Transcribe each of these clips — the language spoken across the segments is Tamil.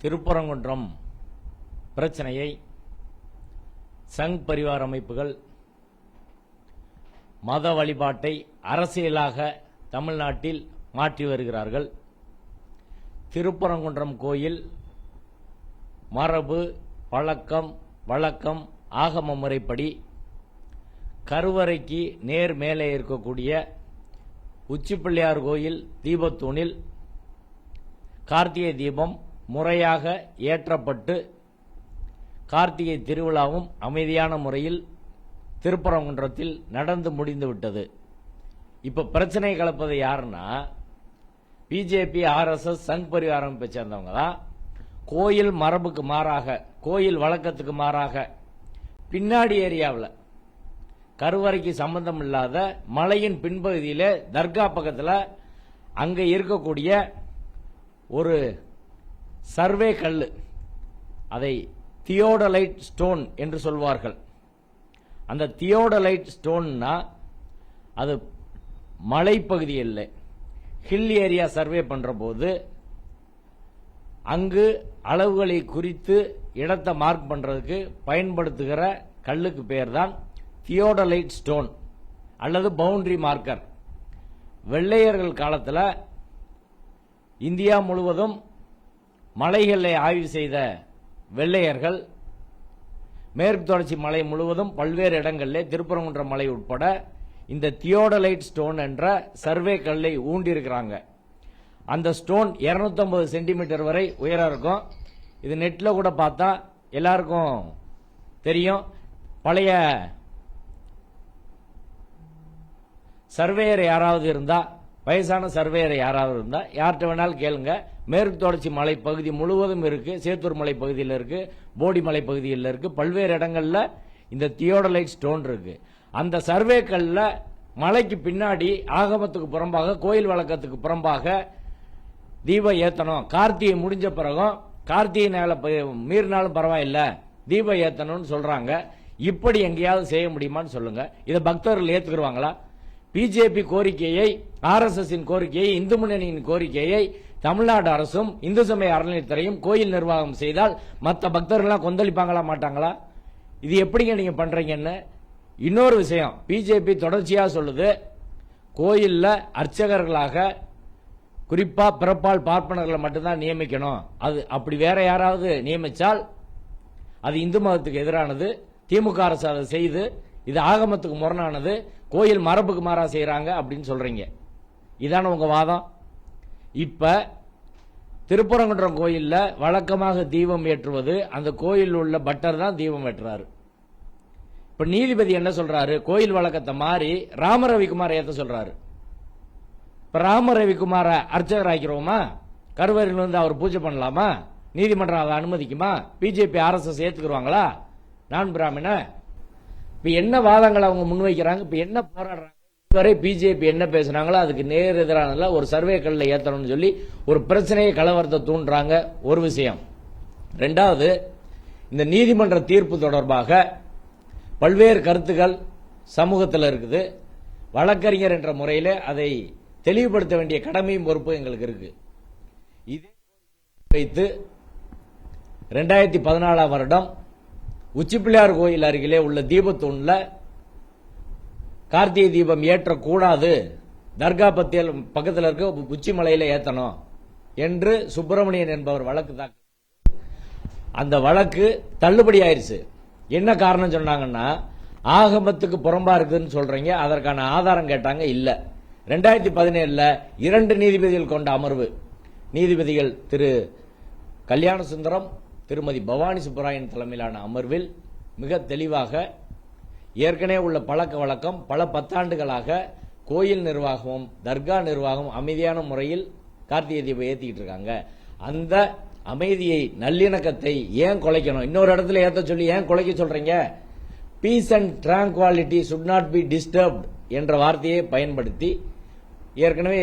திருப்பரங்குன்றம் பிரச்சனையை சங் பரிவார் அமைப்புகள் மத வழிபாட்டை அரசியலாக தமிழ்நாட்டில் மாற்றி வருகிறார்கள். திருப்பரங்குன்றம் கோயில் மரபு, பழக்கம், வழக்கம், ஆகம முறைப்படி கருவறைக்கு நேர் மேலே இருக்கக்கூடிய உச்சிப்பிள்ளையார் கோயில் தீபத்தூணில் கார்த்திகை தீபம் முறையாக ஏற்றப்பட்டு கார்த்திகை திருவிழாவும் அமைதியான முறையில் திருப்பரங்குன்றத்தில் நடந்து முடிந்துவிட்டது. இப்ப பிரச்சனை கலப்பது யாருன்னா பிஜேபி, ஆர்எஸ்எஸ், சங் பரிவார் அமைப்பை சேர்ந்தவங்க தான். கோயில் மரபுக்கு மாறாக, கோயில் வழக்கத்துக்கு மாறாக பின்னாடி ஏரியாவில் கருவறைக்கு சம்பந்தம் இல்லாத மலையின் பின்பகுதியில் தர்கா பக்கத்தில் அங்க இருக்கக்கூடிய ஒரு சர்வே கல், அதை தியோடலைட் ஸ்டோன் என்று சொல்வார்கள். அந்த தியோடலைட் ஸ்டோன்னா அது மலைப்பகுதி இல்லை, ஹில் ஏரியா சர்வே பண்ற போது அங்கு அளவுகளை குறித்து இடத்தை மார்க் பண்றதுக்கு பயன்படுத்துகிற கல்லுக்கு பேர் தான் தியோடலைட் ஸ்டோன் அல்லது பவுண்டரி மார்க்கர். வெள்ளையர்கள் காலத்தில் இந்தியா முழுவதும் மலைகளை ஆய்வு செய்த வெள்ளையர்கள் மேற்கு தொடர்ச்சி மலை முழுவதும் பல்வேறு இடங்களில் திருப்பரங்குன்றம் மலை உட்பட இந்த தியோடலைட் ஸ்டோன் என்ற சர்வே கல்லை ஊண்டியிருக்கிறாங்க. அந்த ஸ்டோன் 250 சென்டிமீட்டர் வரை உயரம் இருக்கும். இது நெட்ல கூட பார்த்தா எல்லாருக்கும் தெரியும். பழைய சர்வேயர் யாராவது இருந்தா, வயசான சர்வேயர் யாராவது இருந்தா யார்கிட்ட வேணாலும் கேளுங்க. மேற்கு தொடர்ச்சி மலை பகுதி முழுவதும் இருக்கு, சேத்தூர் மலை பகுதியில் இருக்கு, போடி மலை பகுதியில் இருக்கு, பல்வேறு இடங்கள்ல இந்த தியோடலைட் ஸ்டோன் இருக்கு. அந்த சர்வே கல்ல மலைக்கு பின்னாடி ஆகமத்துக்கு புறம்பாக, கோயில் வழக்கத்துக்கு புறம்பாக தீபம் ஏத்தணும். கார்த்திகை முடிஞ்ச பிறகும் கார்த்திகை மீறினாலும் பரவாயில்ல, தீபம் ஏத்தணும்னு சொல்றாங்க. இப்படி எங்கேயாவது செய்ய முடியுமான்னு சொல்லுங்க. இதை பக்தர்கள் ஏத்துக்குருவாங்களா? பிஜேபி கோரிக்கையை, ஆர்எஸ்எஸ் கோரிக்கையை, இந்து முன்னணியின் கோரிக்கையை தமிழ்நாடு அரசும் இந்து சமய அறநிலையத்துறையும் கோயில் நிர்வாகம் செய்தால் மற்ற பக்தர்கள் கொந்தளிப்பாங்களா, மாட்டாங்களா? இது எப்படிங்க நீங்க பண்றீங்கன்னு. இன்னொரு விஷயம், பிஜேபி தொடர்ச்சியா சொல்லுது, கோயில்ல அர்ச்சகர்களாக குறிப்பா பிறப்பால் பார்ப்பனர்களை மட்டும்தான் நியமிக்கணும். அது அப்படி வேற யாராவது நியமிச்சால் அது இந்து மதத்துக்கு எதிரானது. திமுக அரசு அதை செய்து இது ஆகமத்துக்கு முரணானது, கோயில் மரபுக்கு மாறா செய்யறாங்க அப்படின்னு சொல்றீங்க. இதான உங்க வாதம்? இப்ப திருப்பரங்குன்றம் கோயில்ல வழக்கமாக தீபம் ஏற்றுவது அந்த கோயில் உள்ள பட்டர் தான் தீபம் ஏற்றுறாரு. இப்ப நீதிபதி என்ன சொல்றாரு? கோயில் வழக்கத்தை மாறி ராம ரவிக்குமார் ஏத்த சொல்றாரு. இப்ப ராம ரவிக்குமார அர்ச்சகர் ஆக்கிறோமா? கருவறையில் வந்து அவர் பூஜை பண்ணலாமா? நீதிமன்றம் அதை அனுமதிக்குமா? BJP, RSS ஏத்துக்குருவாங்களா? நான் பிராமண. இப்ப என்ன வாதங்களை அவங்க முன்வைக்கிறாங்க? இப்ப என்ன போராடுறாங்க? இதுவரை பிஜேபி என்ன பேசுறாங்களோ அதுக்கு நேர் எதிரான ஒரு சர்வே கல்ல ஏத்தணும்னு சொல்லி ஒரு பிரச்சனையை கலவரத்தை தூண்டுறாங்க. ஒரு விஷயம். ரெண்டாவது, இந்த நீதிமன்ற தீர்ப்பு தொடர்பாக பல்வேறு கருத்துக்கள் சமூகத்தில் இருக்குது. வழக்கறிஞர் என்ற முறையில் அதை தெளிவுபடுத்த வேண்டிய கடமையும் பொறுப்பு எங்களுக்கு இருக்கு. இதே வைத்து 2014 வருடம் உச்சிப்பிள்ளையார் கோயில் அருகிலே உள்ள தீபத்தூண்ல கார்த்திகை தீபம் ஏற்றக்கூடாது, தர்கா பக்கத்தில் இருக்க உச்சி மலையில ஏத்தணும் என்று சுப்பிரமணியன் என்பவர் வழக்கு தாக்கல். அந்த வழக்கு தள்ளுபடி ஆயிருச்சு. என்ன காரணம் சொன்னாங்கன்னா, ஆகமத்துக்கு புறம்பா இருக்குன்னு சொல்றீங்க, அதற்கான ஆதாரம் கேட்டாங்க. இல்ல. 2017 2 நீதிபதிகள் கொண்ட அமர்வு, நீதிபதிகள் திரு கல்யாண சுந்தரம், திருமதி பவானி சுப்பராயன் தலைமையிலான அமர்வில் மிக தெளிவாக ஏற்கனவே உள்ள பழக்க வழக்கம் பல பத்தாண்டுகளாக கோயில் நிர்வாகமும் தர்கா நிர்வாகம் அமைதியான முறையில் கார்த்திகை தீபம் ஏத்திக்கிட்டு இருக்காங்க. அந்த அமைதியை, நல்லிணக்கத்தை ஏன் குலைக்கணும்? இன்னொரு இடத்துல ஏத்த சொல்லி ஏன் குலைக்க சொல்றீங்க? Peace and tranquillity should not be disturbed என்ற வார்த்தையை பயன்படுத்தி ஏற்கனவே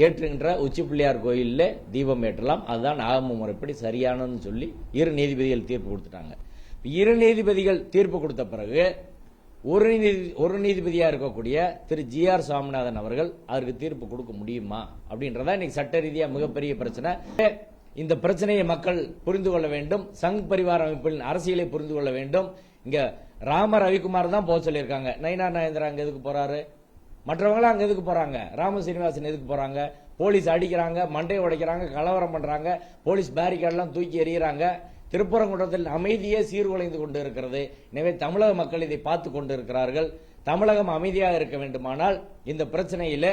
ஏற்றுகின்ற உச்சிப்பிள்ளையார் கோயிலில் தீபம் ஏற்றலாம், அதுதான் ஆகம முறைப்படி சரியானன்னு சொல்லி 2 நீதிபதிகள் தீர்ப்பு கொடுத்துட்டாங்க. 2 நீதிபதிகள் தீர்ப்பு கொடுத்த பிறகு ஒரு நீதிபதியா இருக்கக்கூடிய திரு ஜி.ஆர். சாமிநாதன் அவர்கள் அதற்கு தீர்ப்பு கொடுக்க முடியுமா அப்படின்றத இன்னைக்கு சட்ட ரீதியா மிகப்பெரிய பிரச்சனை. இந்த பிரச்சனையை மக்கள் புரிந்து கொள்ள வேண்டும். சங் பரிவார அமைப்பின் அரசியலை புரிந்து கொள்ள வேண்டும். இங்க ராம ரவிக்குமார் தான் போக சொல்லியிருக்காங்க. நயினா நாகேந்திரா அங்க எதுக்கு போறாரு? மற்றவங்க அங்க எதுக்கு போறாங்க? ராம சீனிவாசன் எதுக்கு போறாங்க? போலீஸ் அடிக்கிறாங்க, மண்டையை உடைக்கிறாங்க, கலவரம் பண்றாங்க, போலீஸ் பேரிகார்டெல்லாம் தூக்கி எறிகிறாங்க. திருப்பரங்குன்றத்தில் அமைதியே சீர்குலைந்து கொண்டு இருக்கிறது. எனவே தமிழக மக்கள் இதை பார்த்து கொண்டு இருக்கிறார்கள். தமிழகம் அமைதியாக இருக்க வேண்டுமானால் இந்த பிரச்சனையில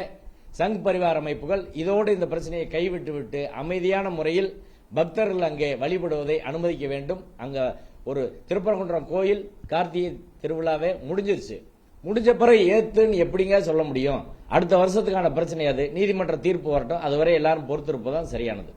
சங் பரிவார அமைப்புகள் இதோடு இந்த பிரச்சனையை கைவிட்டு விட்டு அமைதியான முறையில் பக்தர்கள் அங்கே வழிபடுவதை அனுமதிக்க வேண்டும். அங்க ஒரு திருப்பரங்குன்றம் கோயில் கார்த்திகை திருவிழாவே முடிஞ்சிருச்சு. முடிஞ்ச பிறகு ஏத்துன்னு எப்படிங்க சொல்ல முடியும்? அடுத்த வருஷத்துக்கான பிரச்சனை அது. நீதிமன்ற தீர்ப்பு வரட்டும். அதுவரை எல்லாரும் பொறுத்திருப்பதுதான் சரியானது.